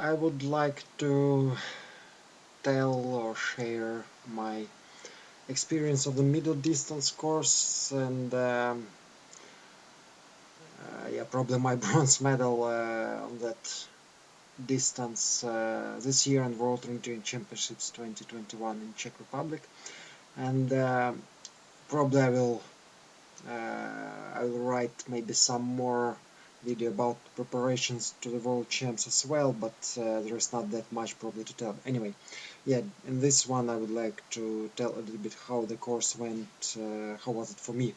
I would like to tell or share my experience of the middle distance course, and yeah, probably my bronze medal on that distance this year in World Orienteering Championships 2021 in Czech Republic. And probably I will write maybe some more video about preparations to the World Champs as well, but there is not that much probably to tell. Anyway, yeah, in this one I would like to tell a little bit how the course went, how was it for me.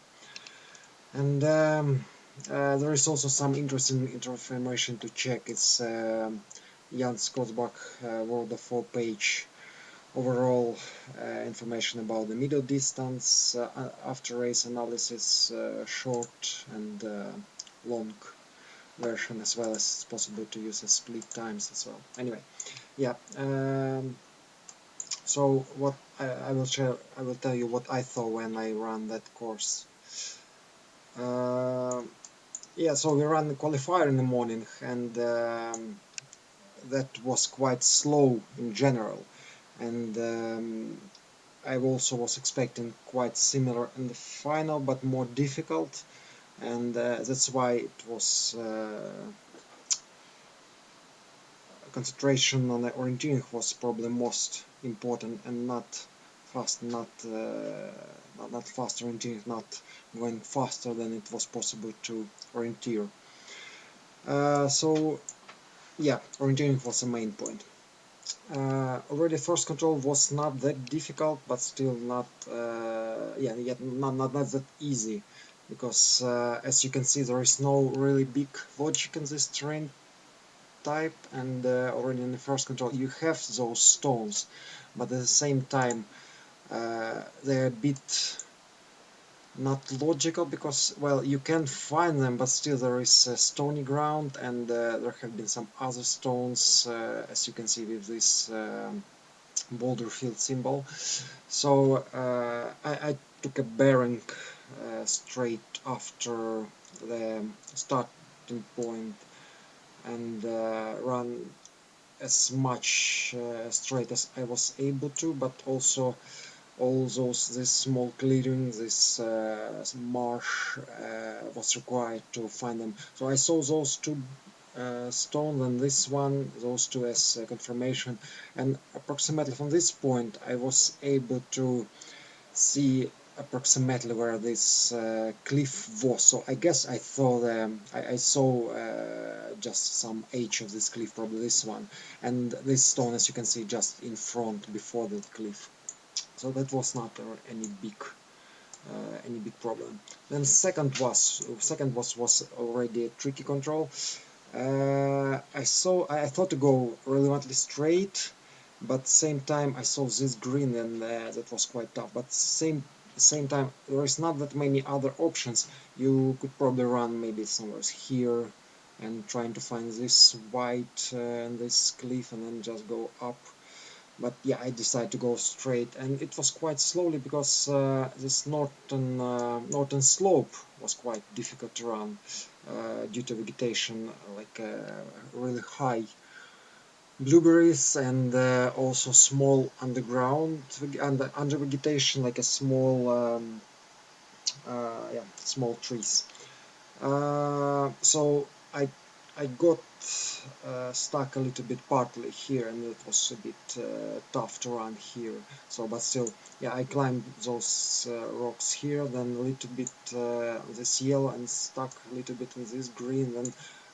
And there is also some interesting information to check. It's Jan Skotsbach World of 4 page overall information about the middle distance, after race analysis, short and long version, as well as it's possible to use as split times as well. Anyway, yeah. So what I will share, I will tell you what I thought when I ran that course. Yeah, so we ran the qualifier in the morning, and that was quite slow in general, and I also was expecting quite similar in the final, but more difficult, and that's why it was concentration on the orienteering was probably most important, and not fast orienteering, not going faster than it was possible to orienteer. So yeah, orienteering was the main point. Already first control was not that difficult, but still not yet not that easy, because as you can see, there is no really big logic in this terrain type, and already in the first control you have those stones, but at the same time they're a bit not logical, because, well, you can find them, but still there is stony ground, and there have been some other stones, as you can see with this boulder field symbol. So I took a bearing straight after the starting point, and run as much straight as I was able to, but also all this small clearing, this marsh was required to find them. So I saw those two stones and this one, those two as confirmation, and approximately from this point I was able to see approximately where this cliff was. So I guess I thought I saw just some edge of this cliff, probably this one, and this stone, as you can see, just in front before the cliff. So that was not any big problem. Then second was already a tricky control. I thought to go relevantly straight, but same time I saw this green, and that was quite tough. But same time there is not that many other options. You could probably run maybe somewhere here and trying to find this white and this cliff, and then just go up. But yeah, I decided to go straight, and it was quite slowly, because this northern slope was quite difficult to run due to vegetation, like really high blueberries, and also small underground under vegetation, like a small yeah, small trees. So I got stuck a little bit partly here, and it was a bit tough to run here. So, but still, yeah, I climbed those rocks here, then a little bit this yellow, and stuck a little bit with this green. Then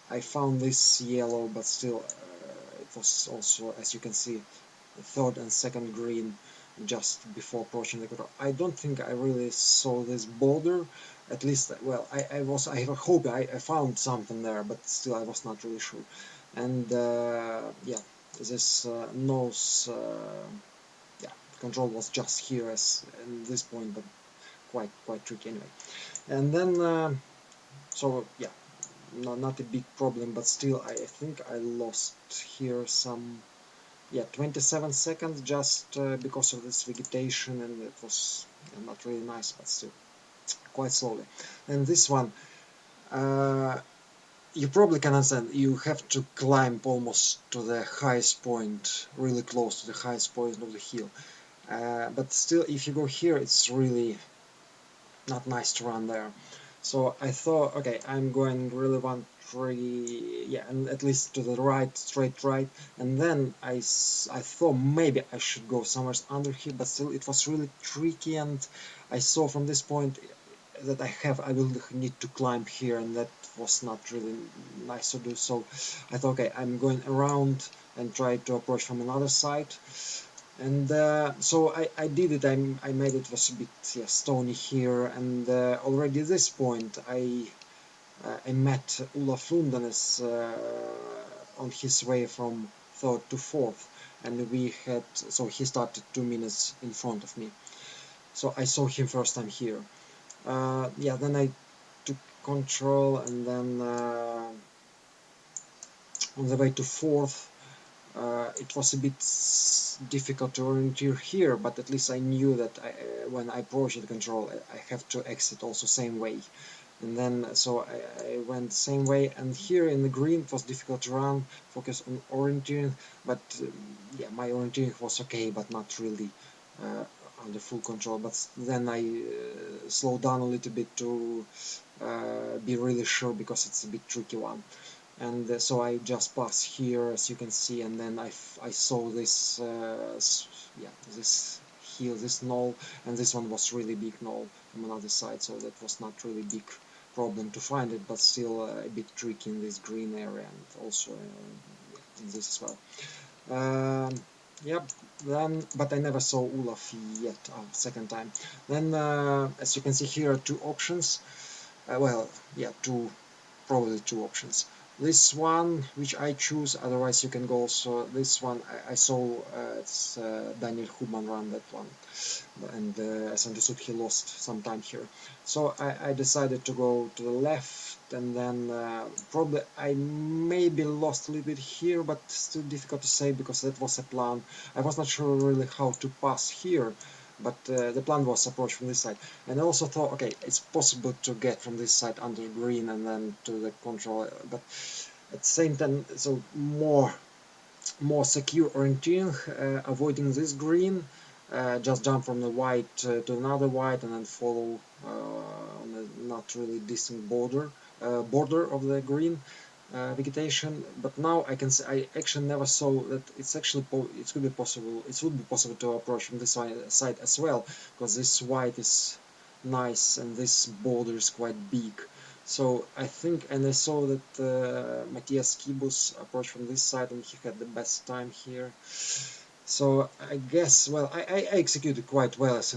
I found this yellow, but still, it was also, as you can see, the third and second green just before approaching the control. I don't think I really saw this boulder. At least, well, I hope I found something there, but still I was not really sure. And yeah, this nose, yeah, control was just here as in this point, but quite tricky anyway. And then so yeah, not a big problem, but still I think I lost here some, yeah, 27 seconds, just because of this vegetation, and it was not really nice, but still quite slowly. And this one, uh, you probably can understand, you have to climb almost to the highest point, really close to the highest point of the hill. But still, if you go here, it's really not nice to run there. So I thought, okay, I'm going really one tree, yeah, and at least to the right, straight right, and then I thought maybe I should go somewhere under here, but still it was really tricky, and I saw from this point that I will need to climb here, and that was not really nice to do. So I thought, okay, I'm going around and try to approach from another side. And so I did it. I made it was a bit, yeah, stony here, and already at this point I met Olaf Lundanes on his way from third to fourth, and we had, so he started 2 minutes in front of me. So I saw him first time here. Yeah, then I took control, and then on the way to fourth, it was a bit difficult to orienteer here, but at least I knew that when I approached the control, I have to exit also same way. And then, so I went same way, and here in the green it was difficult to run, focus on orienteering, but yeah, my orienteering was okay, but not really uh, under full control. But then I slowed down a little bit to be really sure, because it's a bit tricky one. And so I just passed here, as you can see, and then I saw this yeah, this hill, this knoll, and this one was really big knoll from another side, so that was not really big problem to find it, but still a bit tricky in this green area, and also in this as well. Yep, then, but I never saw Olaf yet, second time. Then, as you can see here are two options. Well, yeah, probably two options. This one, which I choose, otherwise you can go also this one. I saw it's Daniel Hubman run that one, and as I understood he lost some time here. So I decided to go to the left, and then probably I maybe lost a little bit here, but still difficult to say, because that was a plan. I was not sure really how to pass here, but the plan was approach from this side. And I also thought, okay, it's possible to get from this side under green and then to the control, but at the same time, so more secure orienteering, avoiding this green, just jump from the white to another white, and then follow on a not really distant border of the green vegetation. But now I can say I actually never saw that it's actually it could be possible. It would be possible to approach from this side as well, because this white is nice and this border is quite big. So I think, and I saw that Matthias Kibus approached from this side, and he had the best time here. So I guess, well, I executed quite well, as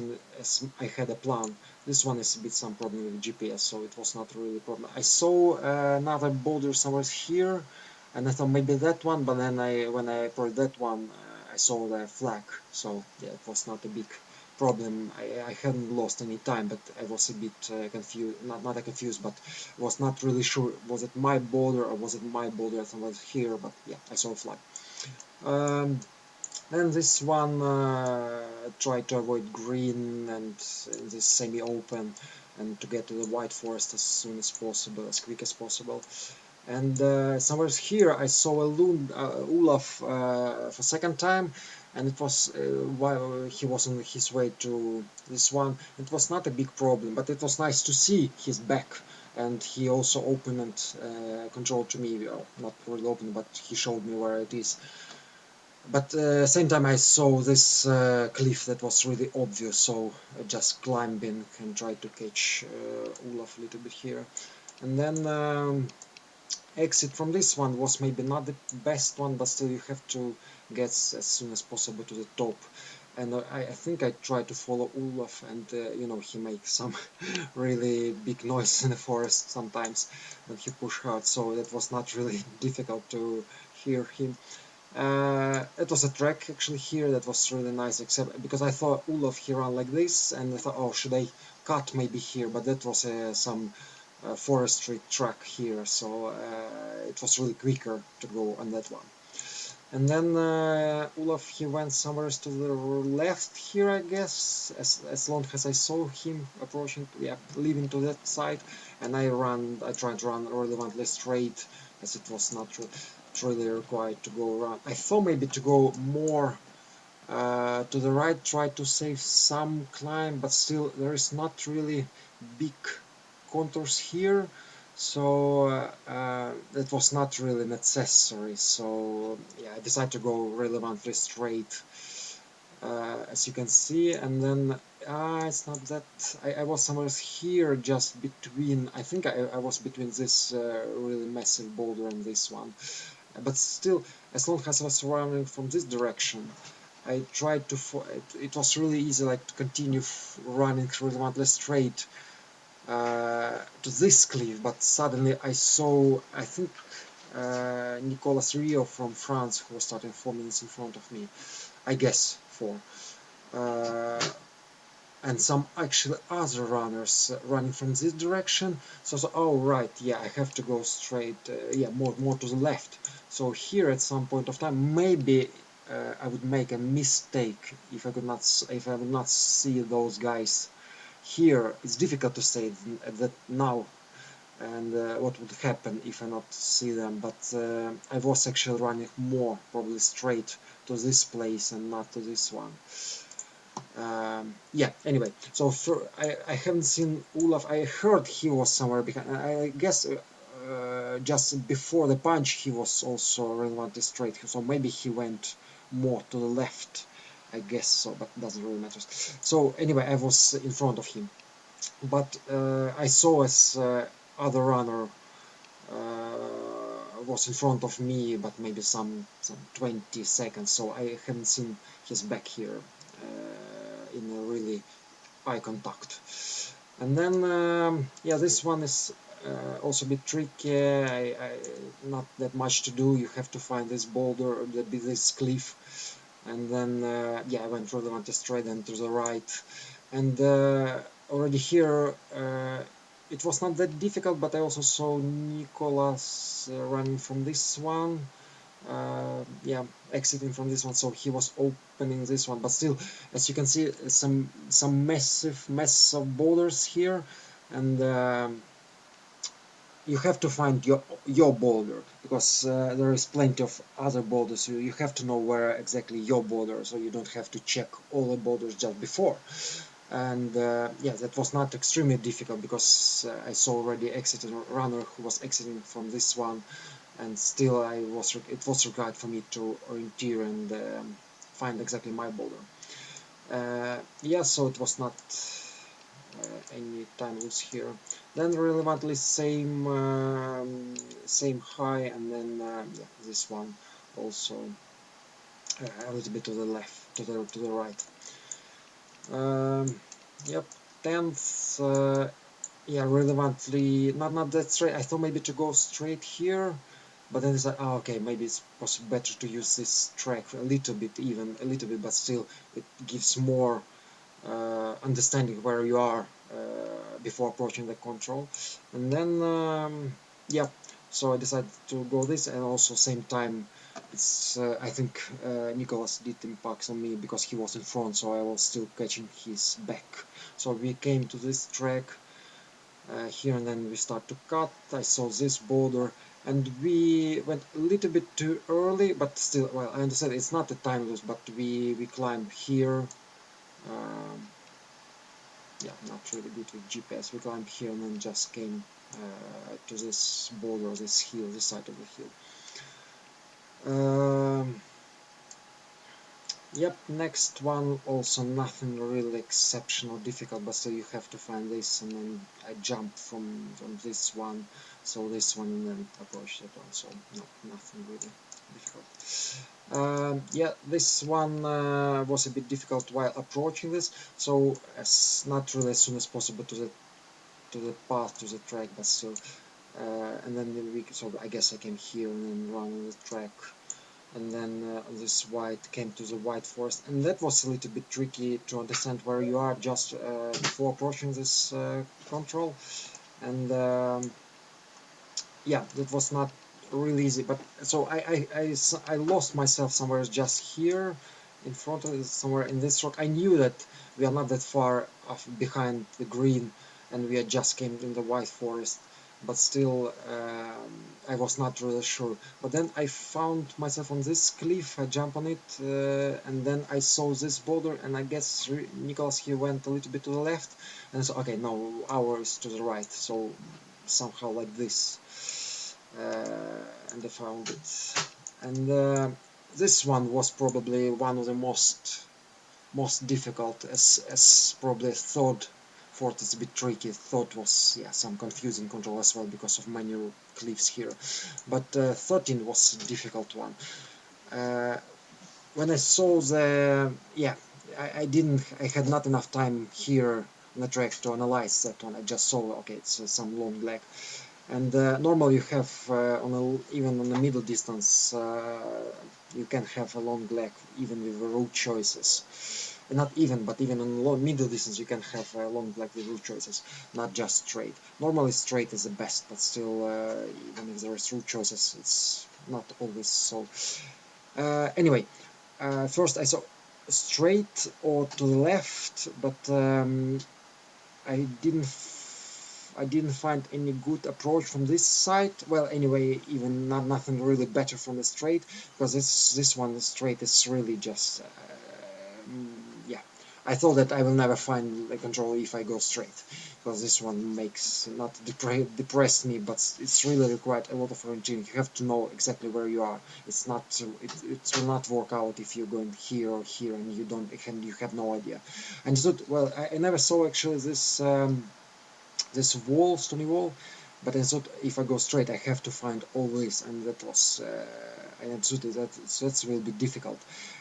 I had a plan. This one is a bit some problem with GPS, so it was not really a problem. I saw another boulder somewhere here, and I thought maybe that one, but then when I approached that one, I saw the flag, so yeah, it was not a big problem. I hadn't lost any time, but I was a bit confused, not confused, but was not really sure, was it my border or was it my border somewhere here, but yeah, I saw a flag. And this one try to avoid green and this semi-open, and to get to the white forest as soon as possible, as quick as possible. And somewhere here I saw a Olaf for second time, and it was while he was on his way to this one. It was not a big problem, but it was nice to see his back, and he also opened and controlled to me, well, not really open, but he showed me where it is. But same time I saw this cliff that was really obvious, so I just climbed in and tried to catch Olaf a little bit here. And then exit from this one was maybe not the best one, but still you have to get as soon as possible to the top. And I think I tried to follow Olaf, and you know, he makes some really big noise in the forest sometimes, and he push hard, so that was not really difficult to hear him. It was a track actually here that was really nice, except because I thought Olaf he ran like this, and I thought, oh, should I cut maybe here? But that was some forestry track here, so it was really quicker to go on that one. And then Olaf, he went somewhere to the left here, I guess, as long as I saw him approaching, yeah, leaving to that side, and I tried to run relevantly straight, as it was not really required to go around. I thought maybe to go more to the right, try to save some climb, but still there is not really big contours here, so that was not really necessary. So yeah, I decided to go relevantly straight, as you can see, and then it's not that I was somewhere here, just between. I think I was between this really massive boulder and this one, but still, as long as I was running from this direction, I tried to. It was really easy, like to continue running relevantly straight to this cliff, but suddenly I saw, I think, Nicolas Rio from France, who was starting 4 minutes in front of me, I guess 4, and some actually other runners running from this direction. So oh right, yeah, I have to go straight, yeah, more to the left. So here at some point of time, maybe I would make a mistake if I would not see those guys here. It's difficult to say that now, and what would happen if I not see them, but I was actually running more probably straight to this place and not to this one. Yeah, anyway, so I haven't seen Olaf. I heard he was somewhere behind. I guess just before the punch he was also relevantly straight, so maybe he went more to the left, I guess so, but doesn't really matter. So anyway, I was in front of him, but I saw as other runner was in front of me, but maybe some 20 seconds, so I haven't seen his back here in a really eye contact. And then yeah, this one is also a bit tricky. Not that much to do. You have to find this boulder, this cliff, and then yeah, I went relevantly straight and to the right, and already here it was not that difficult, but I also saw Nicolas running from this one, yeah, exiting from this one, so he was opening this one, but still, as you can see, some massive mess of boulders here, and you have to find your boulder, because there is plenty of other boulders. You have to know where exactly your boulder, so you don't have to check all the boulders just before. And yeah, that was not extremely difficult, because I saw already exited runner who was exiting from this one, and still it was required for me to orienteer and find exactly my boulder. Yeah, so it was not any time loose here. Then relevantly same high, and then yeah, this one also a little bit to the left, to the right. Yep, 10th. Yeah, relevantly not that straight. I thought maybe to go straight here, but then it's like, oh, okay, maybe it's better to use this track a little bit, even a little bit, but still it gives more understanding where you are before approaching the control. And then yeah, so I decided to go this, and also same time it's I think Nicholas did impact on me because he was in front, so I was still catching his back. So we came to this track here, and then we start to cut. I saw this border, and we went a little bit too early, but still, well, I understand it's not a time loss, but we climb here. Um, yeah, not really good with GPS. We climbed here and then just came to this border, this hill, this side of the hill. Yep, next one also nothing really exceptional difficult, but still you have to find this, and then I jump from this one, so this one, and then approach that one, so no, nothing really difficult. Yeah, this one was a bit difficult while approaching this, so not really as soon as possible to the path, to the track, but still, and then so I guess I came here and then run on the track, and then this white came to the white forest, and that was a little bit tricky to understand where you are just before approaching this control, and yeah, that was not really easy. But so I lost myself somewhere just here in front of somewhere in this rock. I knew that we are not that far off behind the green, and we had just came in the white forest, but still I was not really sure. But then I found myself on this cliff. I jump on it, and then I saw this boulder, and I guess Nicholas he went a little bit to the left, and so okay, no, ours to the right. So somehow like this, and I found it. And this one was probably one of the most difficult, as probably third fourth is a bit tricky. Third was some confusing control as well because of many cliffs here, but 13 was a difficult one. When I saw the I had not enough time here on the track to analyze that one. I just saw okay, it's some long leg. And normally you have even on the middle distance you can have a long leg even with the route choices. Not even, but even on middle distance you can have a long leg with route choices, not just straight. Normally straight is the best, but still even if there is route choices, it's not always so. Anyway, first I saw straight or to the left, but I didn't find any good approach from this side. Well, anyway, even nothing really better from the straight, because this one the straight is really just yeah. I thought that I will never find the control if I go straight, because this one makes not depress me, but it's really required a lot of orientation. You have to know exactly where you are. It's not it will not work out if you're going here or here and you have no idea. And so well, I never saw actually this. This wall, stony wall, but I thought if I go straight I have to find all this, and that was I understood that will be difficult.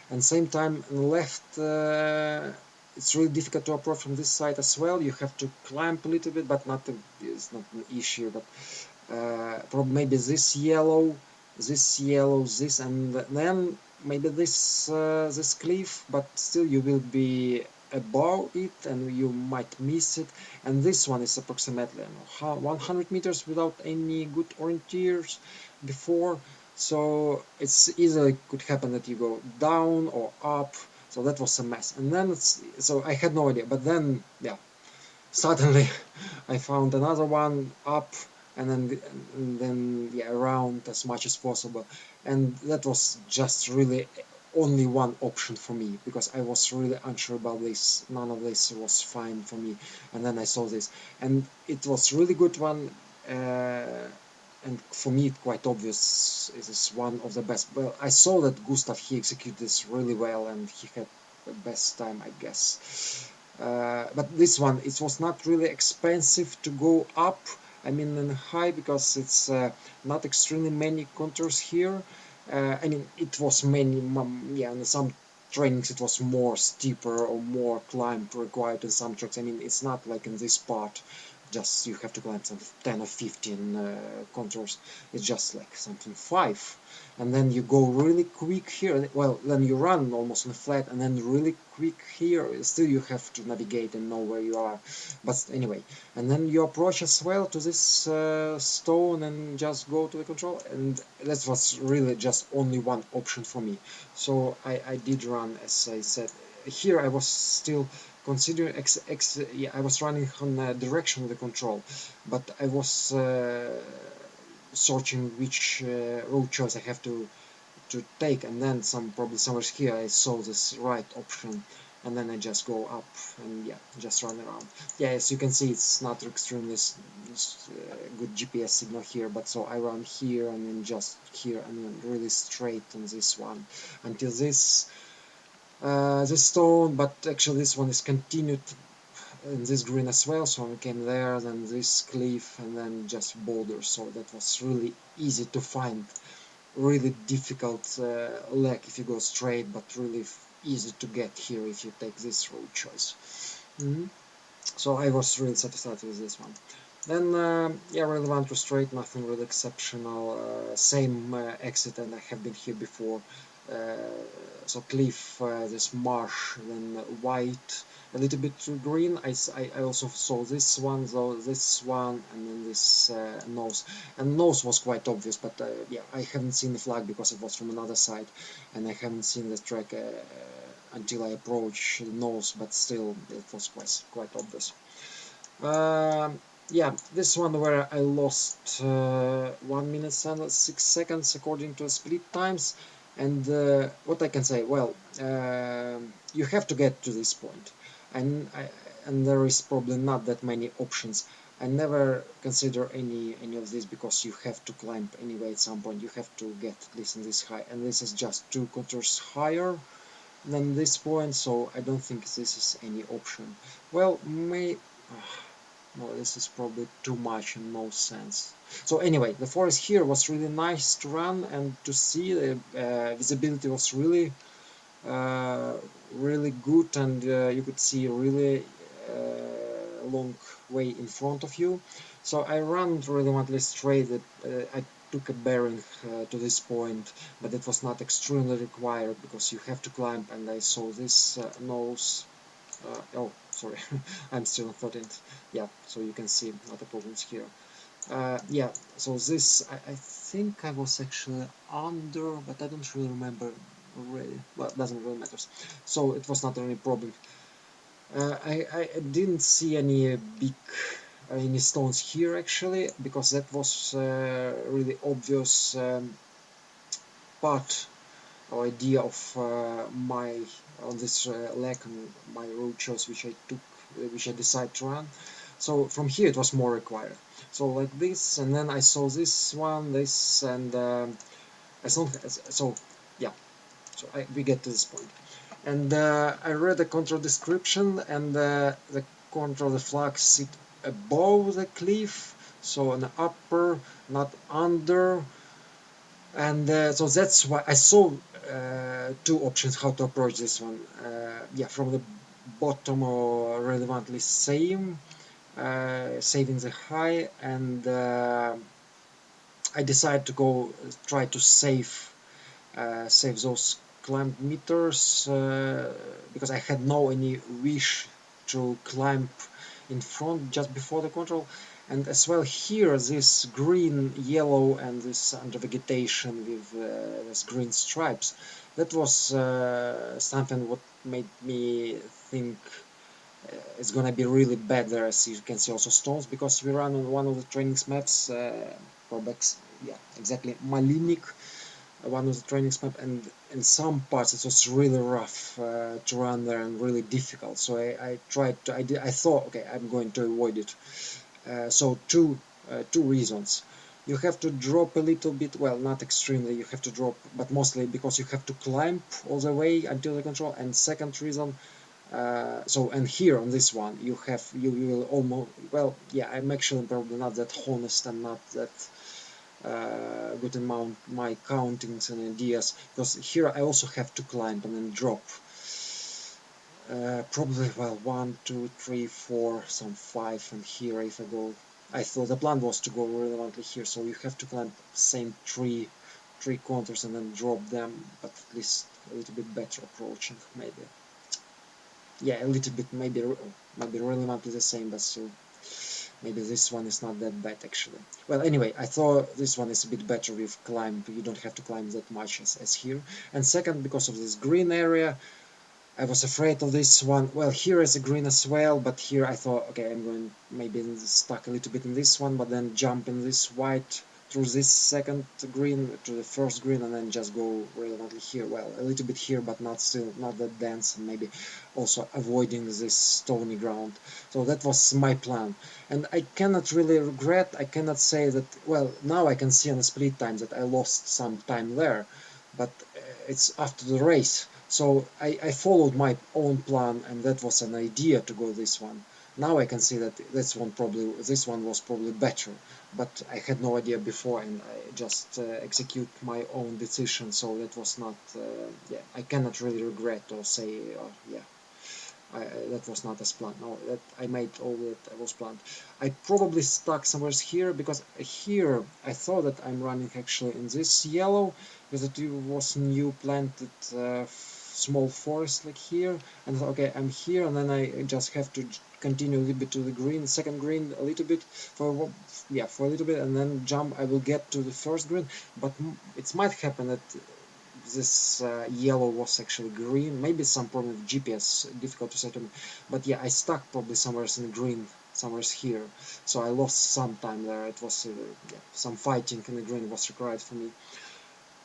And same time on the left it's really difficult to approach from this side as well. You have to climb a little bit, but it's not an issue. But probably maybe this yellow, this, and then maybe this cliff, but still you will be above it and you might miss it. And this one is approximately 100 meters without any good orienteers before, so it's easily could happen that you go down or up. So that was a mess. And then so I had no idea, but then suddenly I found another one up, and then around as much as possible, and that was just really only one option for me, because I was really unsure about this. None of this was fine for me, and then I saw this, and it was really good one. And for me, it's quite obvious it is one of the best. Well, I saw that Gustav, he executed this really well, and he had the best time, I guess. But this one, it was not really expensive to go up, I mean in high, because it's not extremely many contours here. I mean, it was many, in some trainings it was more steeper or more climb required in some tracks. I mean, it's not like in this part, just you have to climb some 10 or 15 contours. It's just like something 5. And then you go really quick here. Well, then you run almost on the flat, and then really quick here. Still, you have to navigate and know where you are. But anyway, and then you approach as well to this stone and just go to the control. And that was really just only one option for me. So I did run, as I said. Here I was still considering I was running on the direction of the control, but I was searching which road choice I have to take, and then probably somewhere here I saw this right option, and then I just go up and just run around. As you can see, it's not extremely good GPS signal here, but so I run here and then just here and then really straight on this one until this stone, but actually this one is continued in this green as well, so I came there, then this cliff, and then just boulders. So that was really easy to find. Really difficult leg if you go straight, but really easy to get here if you take this road choice. So I was really satisfied with this one. Then really went to straight, nothing really exceptional. Same exit, and I have been here before. so cliff, this marsh, then white, a little bit green. I also saw this one, though, this one, and then this nose. And nose was quite obvious, but yeah, I haven't seen the flag because it was from another side, and I haven't seen the track until I approached the nose, but still it was quite obvious. Yeah, this one where I lost 1 minute and 6 seconds according to split times, and what I can say, well, you have to get to this point, and and there is probably not that many options. I never consider any of this because you have to climb anyway at some point. You have to get at least in this high, and this is just 2 contours higher than this point, so I don't think this is any option. Well, no, this is probably too much in most sense. So anyway, the forest here was really nice to run and to see. The visibility was uh, really good, and you could see really long way in front of you. So I ran relatively straight. I took a bearing to this point, but it was not extremely required because you have to climb, and I saw this nose. Oh, sorry, I'm still on 14th. Yeah, so you can see other problems here. Yeah, so this, I think I was actually under, but I don't really remember already. Well, it doesn't really matter. So it was not any problem. I didn't see any big any stones here actually, because that was really obvious part or idea of my on this leg and my road shows which I took, which I decided to run. So from here it was more required. So like this, and then I saw this one, this, and I saw. So yeah, so we get to this point, and I read the control description, and the control the flag sit above the cliff, so an upper, not under. And so that's why I saw two options how to approach this one. Yeah, from the bottom or relevantly same, saving the high, and I decided to go try to save those climb meters because I had no any wish to climb in front just before the control. And as well here, this green, yellow, and this under vegetation with this green stripes, that was something what made me think it's gonna be really bad there. As you can see, also stones, because we run on one of the training maps, yeah, exactly, Malinik, one of the training map, and in some parts it was really rough to run there and really difficult. So I tried to, I thought, okay, I'm going to avoid it. So two reasons. You have to drop a little bit, well, not extremely, you have to drop, but mostly because you have to climb all the way until the control. And second reason, so and here on this one you will almost, well, yeah, I'm actually probably not that honest and not that good amount my countings and ideas, because here I also have to climb and then drop. Probably, well, 1, 2, 3, 4, some 5, and here if I go, I thought the plan was to go relevantly here, so you have to climb same three contours and then drop them, but at least a little bit better approaching, maybe. Yeah, a little bit, maybe relevantly the same, but still. Maybe this one is not that bad actually. Well, anyway, I thought this one is a bit better with climb. You don't have to climb that much as here. And second, because of this green area, I was afraid of this one. Well, here is a green as well, but here I thought, okay, I'm going maybe stuck a little bit in this one, but then jump in this white through this second green to the first green, and then just go relevantly here. Well, a little bit here, but not still not that dense, and maybe also avoiding this stony ground. So that was my plan, and I cannot really regret. I cannot say that. Well, now I can see on the split time that I lost some time there, but it's after the race. So I followed my own plan, and that was an idea to go this one. Now I can see that this one was probably better, but I had no idea before, and I just execute my own decision. So that was not, yeah, I cannot really regret or say, yeah. that was not as planned. No, that I made all that was planned. I probably stuck somewhere here because here I thought that I'm running actually in this yellow because it was new planted small forest like here, and I thought, okay, I'm here, and then I just have to continue a little bit to the green, second green a little bit for for a little bit, and then jump. I will get to the first green, but it might happen that this yellow was actually green. Maybe some problem with GPS, difficult to certain. But yeah, I stuck probably somewhere in green, somewhere here. So I lost some time there. It was yeah, some fighting in the green was required for me.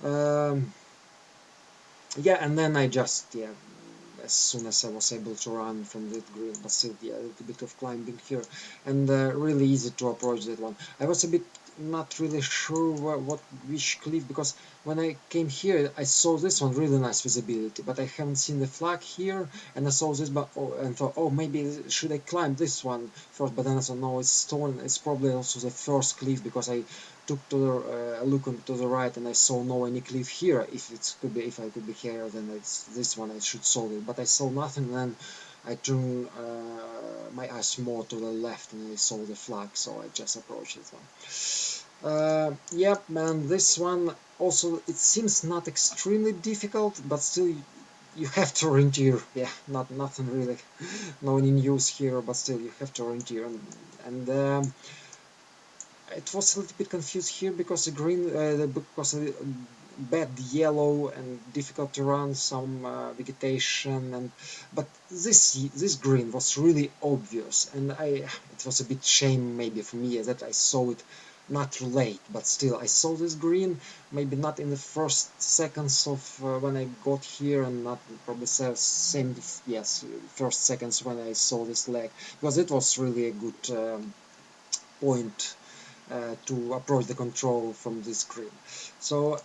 Um, yeah, and then I just yeah, as soon as I was able to run from that green, but still yeah, a little bit of climbing here, and really easy to approach that one. I was a bit not really sure which cliff, because when I came here I saw this one really nice visibility, but I haven't seen the flag here, and I saw this but and thought, oh, maybe should I climb this one first, but then I saw no, it's stone, it's probably also the first cliff, because I took to a look to the right and I saw no any cliff here. If I could be here, then it's this one I should solve it, but I saw nothing. Then I turned my eyes more to the left and I saw the flag, so I just approached this one. Yep, man, this one also, it seems not extremely difficult, but still you have to orienteer. Yeah, nothing really, no any news here, but still you have to orienteer, and it was a little bit confused here because the green, because the bad yellow and difficult to run, some vegetation, and but this green was really obvious, and it was a bit shame maybe for me that I saw it not too late, but still I saw this green, maybe not in the first seconds of when I got here, and not probably same, yes, first seconds when I saw this leg, because it was really a good point to approach the control from this screen. So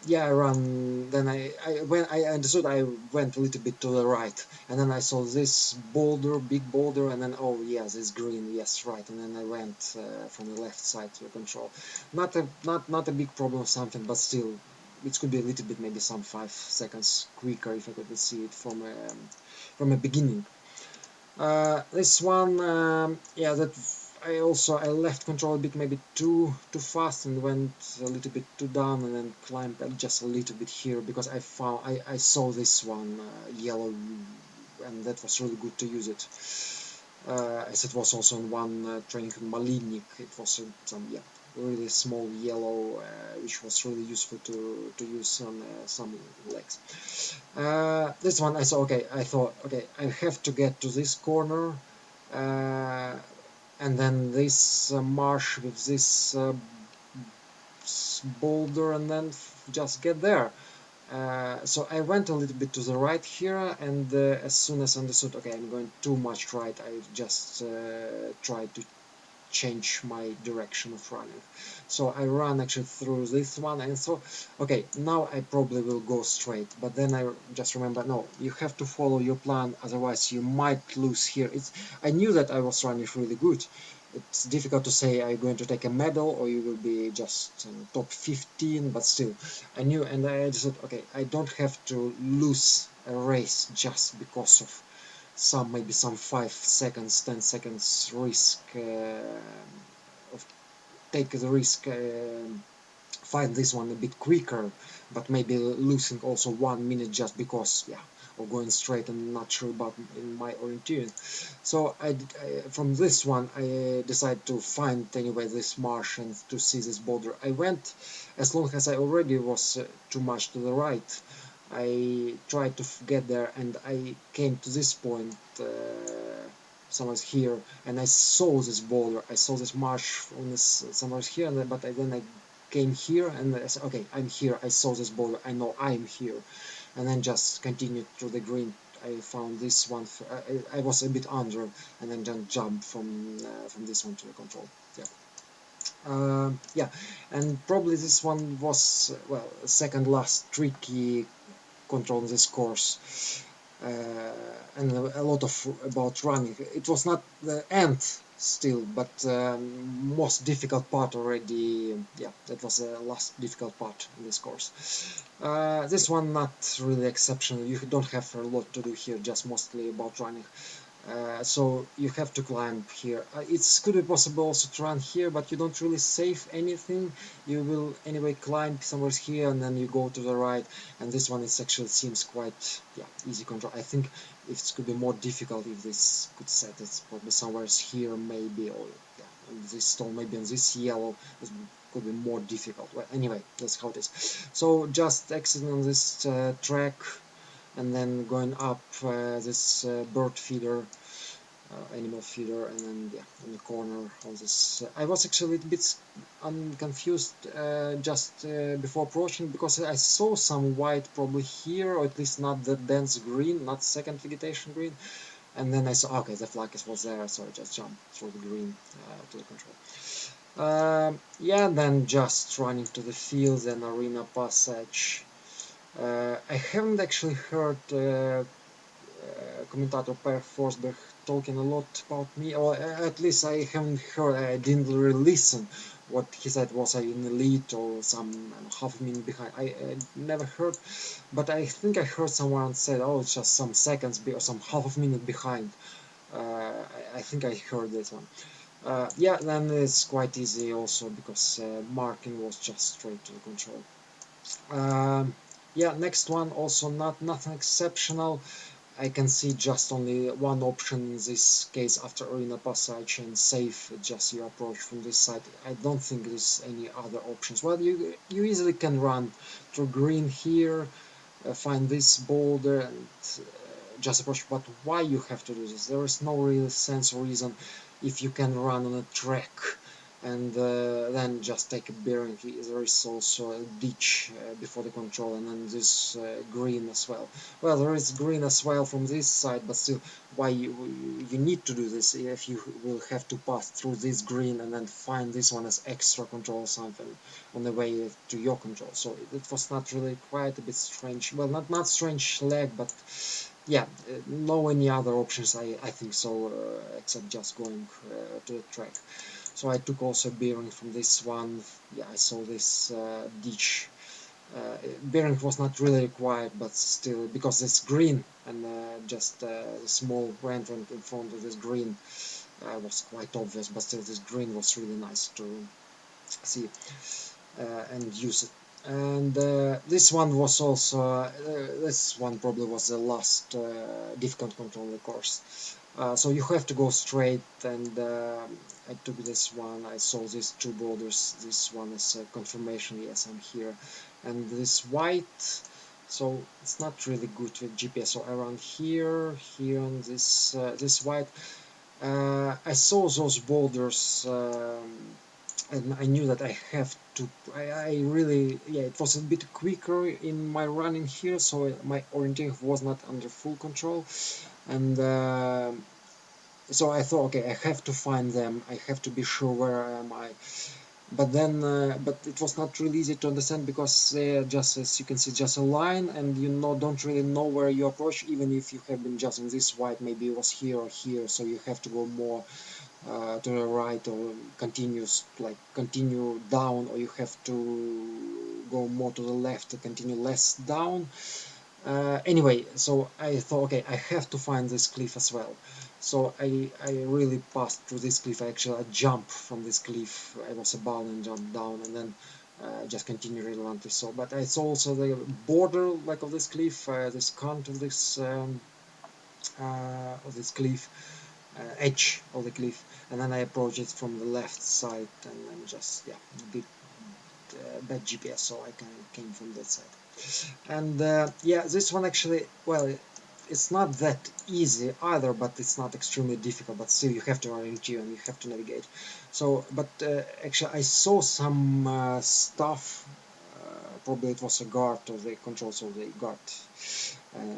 yeah, I ran. Then when I understood, I went a little bit to the right, and then I saw this boulder, big boulder, and then oh yeah, this green, yes, right, and then I went from the left side to the control. Not a big problem or something, but still, it could be a little bit, maybe some 5 seconds quicker if I could see it from a beginning. This one, yeah, that I left control a bit maybe too fast and went a little bit too down, and then climbed just a little bit here because I saw this one yellow, and that was really good to use it. As it was also in one training in Malinik, it was some yeah, really small yellow, which was really useful to use on some legs. This one I saw, okay, I thought, okay, I have to get to this corner, uh, and then this marsh with this boulder, and then just get there. So I went a little bit to the right here, and as soon as I understood, okay, I'm going too much right, I just tried to change my direction of running. So I ran actually through this one, and so okay, now I probably will go straight, but then I just remember, no, you have to follow your plan, otherwise you might lose here. I knew that I was running really good. It's difficult to say I'm going to take a medal or you will be just top 15, but still I knew, and I just thought, okay, I don't have to lose a race just because of maybe some 5 seconds, 10 seconds risk of take the risk, find this one a bit quicker, but maybe losing also 1 minute just because, yeah, of going straight and not sure about in my orienteering. So from this one I decided to find anyway this marsh and to see this border. I went, as long as I already was too much to the right, I tried to get there, and I came to this point somewhere here, and I saw this boulder, I saw this marsh on this somewhere here, but then I came here and I said, okay, I'm here, I saw this boulder, I know I'm here, and then just continued through the green. I found this one, I was a bit under, and then just jumped from this one to the control. Yeah. Yeah, and probably this one was, well, second last tricky control in this course, and a lot of about running. It was not the end still, but most difficult part already, yeah, that was the last difficult part in this course. This one not really exceptional, you don't have a lot to do here, just mostly about running. So you have to climb here. It's could be possible also to run here, but you don't really save anything. You will anyway climb somewhere here and then you go to the right. And this one is actually seems quite, yeah, easy control. I think it could be more difficult if this could set it probably somewhere here maybe, or yeah, on this stone maybe on this yellow. This could be more difficult. Well, anyway, that's how it is. So just exiting on this track and then going up this bird feeder, animal feeder, and then yeah, in the corner on this. I was actually a bit confused just before approaching, because I saw some white probably here, or at least not the dense green, not second vegetation green, and then I saw, okay, the flag was there, so I just jumped through the green to the control. Yeah, then just running to the fields and arena passage. I haven't actually heard commentator Per Forsberg talking a lot about me, or at least I haven't heard, I didn't really listen what he said, was I in the lead or some half a minute behind. I never heard, but I think I heard someone say, oh, it's just some seconds or some half of a minute behind. I think I heard this one. Yeah, then it's quite easy also, because marking was just straight to the control. Yeah, next one also nothing exceptional. I can see just only one option in this case after arena passage and save, just you approach from this side. I don't think there's any other options. Well, you easily can run through green here, find this boulder and just approach, but why you have to do this? There is no real sense or reason if you can run on a track and then just take a bearing. There is also a ditch before the control, and then this green as well. Well, there is green as well from this side, but still, why you need to do this if you will have to pass through this green and then find this one as extra control or something on the way to your control. So it was not really, quite a bit strange. Well, not strange lag, but yeah, no any other options I think so, except just going to the track. So I took also bearing from this one. Yeah, I saw this ditch. Bearing was not really required, but still, because it's green and just a small entrance in front of this green was quite obvious, but still this green was really nice to see and use it. And this one was also, this one probably was the last difficult control of the course. So you have to go straight, and I took this one. I saw these two borders. This one is a confirmation, yes, I'm here. And this white, so it's not really good with GPS. So around here, and this white, I saw those borders, and I knew that I have to. I really, yeah, it was a bit quicker in my running here, so my orienting was not under full control, and so I thought, okay, I have to find them. I have to be sure where am I. But then, but it was not really easy to understand, because just as you can see, just a line, and you don't really know where you approach, even if you have been just in this white. Maybe it was here or here, so you have to go more to the right, or continue down, or you have to go more to the left to continue less down. Anyway, so I thought, okay, I have to find this cliff as well. So I really passed through this cliff. I jumped from this cliff. I was about and jumped down, and then just continued relentlessly. So, but I saw also the border like of this cliff, this count of this cliff, edge of the cliff, and then I approached it from the left side, and then just, yeah, bit bad GPS, so I came from that side. And yeah, this one actually, well, it's not that easy either, but it's not extremely difficult, but still you have to orienteer and you have to navigate. So, but actually I saw some stuff, probably it was a guard, or the controls of the guard.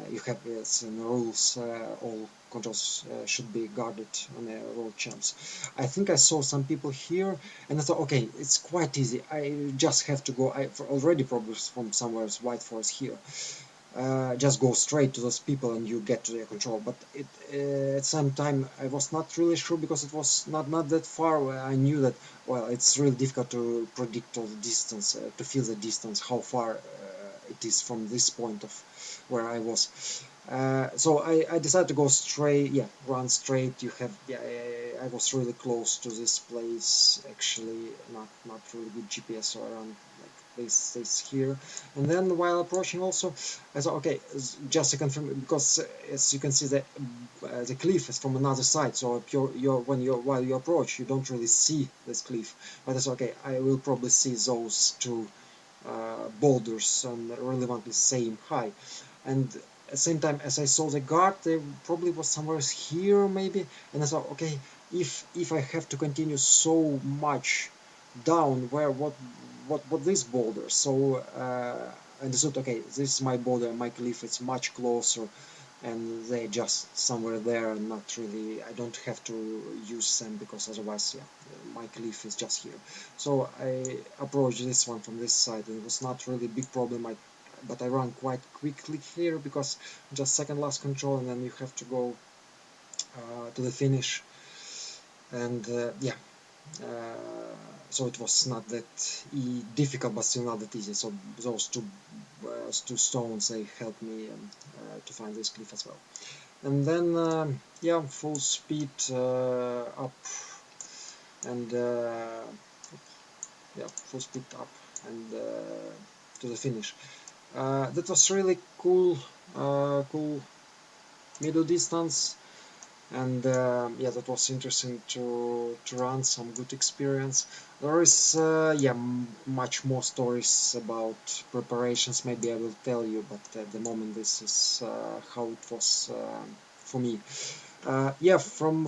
You have, it's in the rules, all controls should be guarded on the road champs. I think I saw some people here, and I thought, okay, it's quite easy. I just have to go. I already progressed from somewhere white forest here. just go straight to those people and you get to their control. But at some time I was not really sure, because it was not that far. I knew that, well, it's really difficult to predict all the distance, to feel the distance, how far it is from this point of where I was. So I decided to go straight, yeah, run straight. You have, yeah, I was really close to this place, actually, not really good GPS, so I ran like this here. And then while approaching also, I thought, okay, just to confirm, because as you can see, the cliff is from another side, so if while you approach, you don't really see this cliff. But it's okay, I will probably see those two boulders on relevantly same height. And at the same time, as I saw the guard, there probably was somewhere here maybe, and I thought, okay, if I have to continue so much down, where what this boulder? So I understood, okay, this is my boulder, my cliff, it's much closer, and they just somewhere there, and not really, I don't have to use them, because otherwise, yeah, my cliff is just here. So I approached this one from this side, and it was not really a big problem. But I ran quite quickly here, because just second last control, and then you have to go to the finish. And yeah, so it was not that difficult, but still not that easy. So those two stones, they helped me to find this cliff as well. And then yeah, full speed up, and yeah, full speed up, and to the finish. That was really cool, cool middle distance, and yeah, that was interesting to run, some good experience. There is yeah, much more stories about preparations, maybe I will tell you, but at the moment this is how it was for me. Yeah, from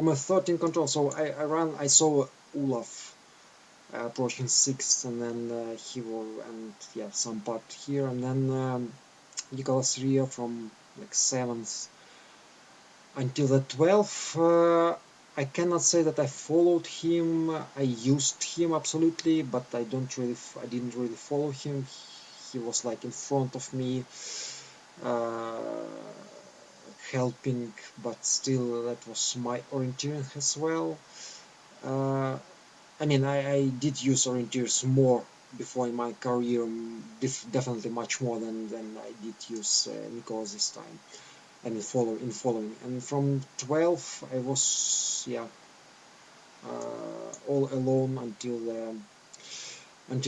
a 13 control, so I saw Olaf approaching 6th, and then he will, and yeah, some part here, and then Nicholas Rio from like 7th until the 12th. I cannot say that I followed him. I used him absolutely, but I didn't really follow him. He was like in front of me, uh, helping, but still that was my orienteering as well. Uh, I mean, I did use orienteers more before in my career, definitely much more than I did use Nicolas this time. And in following, and from 12 I was, yeah, all alone until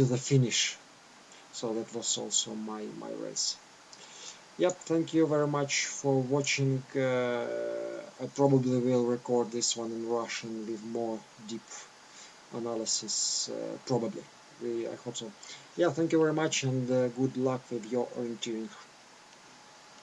the finish. So that was also my race. Yep, thank you very much for watching. I probably will record this one in Russian with more deep analysis, probably. I hope so. Yeah, thank you very much, and good luck with your orienteering.